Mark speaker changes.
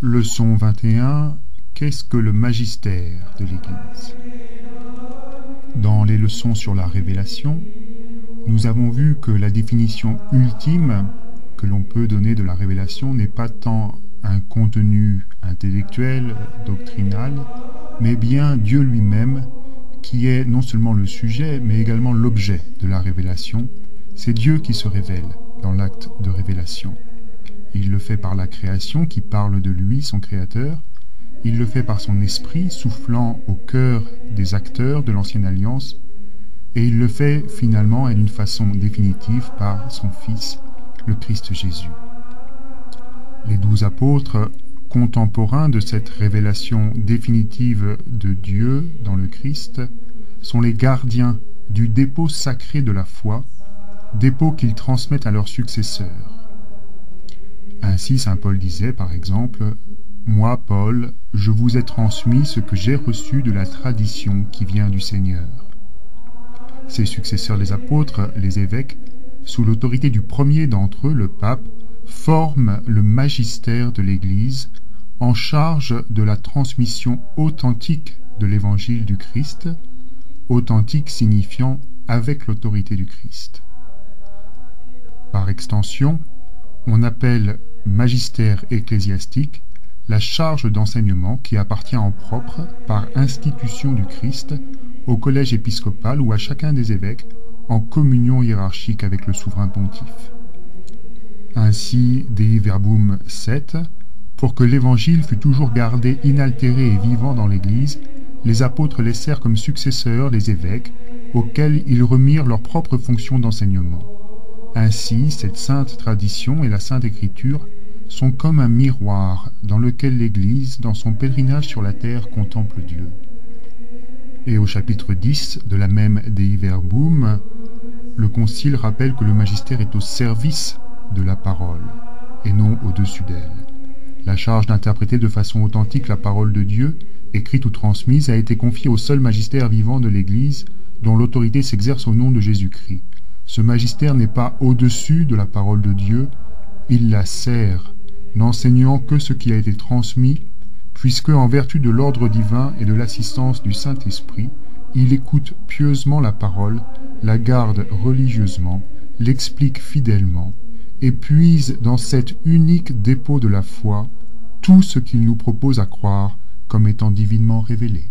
Speaker 1: Leçon 21. Qu'est-ce que le magistère de l'Église? Dans les leçons sur la révélation, nous avons vu que la définition ultime que l'on peut donner de la révélation n'est pas tant un contenu intellectuel, doctrinal, mais bien Dieu lui-même, qui est non seulement le sujet, mais également l'objet de la révélation. C'est Dieu qui se révèle dans l'acte de révélation. Il le fait par la création qui parle de lui, son créateur. Il le fait par son esprit soufflant au cœur des acteurs de l'ancienne alliance. Et il le fait finalement et d'une façon définitive par son Fils, le Christ Jésus. Les 12 apôtres, contemporains de cette révélation définitive de Dieu dans le Christ, sont les gardiens du dépôt sacré de la foi, dépôt qu'ils transmettent à leurs successeurs. Ainsi, saint Paul disait, par exemple, « Moi, Paul, je vous ai transmis ce que j'ai reçu de la tradition qui vient du Seigneur. » Ses successeurs, les apôtres, les évêques, sous l'autorité du premier d'entre eux, le pape, forment le magistère de l'Église en charge de la transmission authentique de l'Évangile du Christ, authentique signifiant avec l'autorité du Christ. Par extension, on appelle magistère ecclésiastique la charge d'enseignement qui appartient en propre, par institution du Christ, au collège épiscopal ou à chacun des évêques, en communion hiérarchique avec le souverain pontife. Ainsi, Dei Verbum 7, pour que l'Évangile fût toujours gardé inaltéré et vivant dans l'Église, les apôtres laissèrent comme successeurs les évêques, auxquels ils remirent leur propre fonction d'enseignement. Ainsi, cette sainte tradition et la sainte écriture sont comme un miroir dans lequel l'Église, dans son pèlerinage sur la terre, contemple Dieu. Et au chapitre 10 de la même Dei Verbum, le Concile rappelle que le magistère est au service de la parole et non au-dessus d'elle. La charge d'interpréter de façon authentique la parole de Dieu, écrite ou transmise, a été confiée au seul magistère vivant de l'Église, dont l'autorité s'exerce au nom de Jésus-Christ. Ce magistère n'est pas au-dessus de la parole de Dieu, il la sert, n'enseignant que ce qui a été transmis, puisque, en vertu de l'ordre divin et de l'assistance du Saint-Esprit, il écoute pieusement la parole, la garde religieusement, l'explique fidèlement, et puise dans cet unique dépôt de la foi tout ce qu'il nous propose à croire comme étant divinement révélé.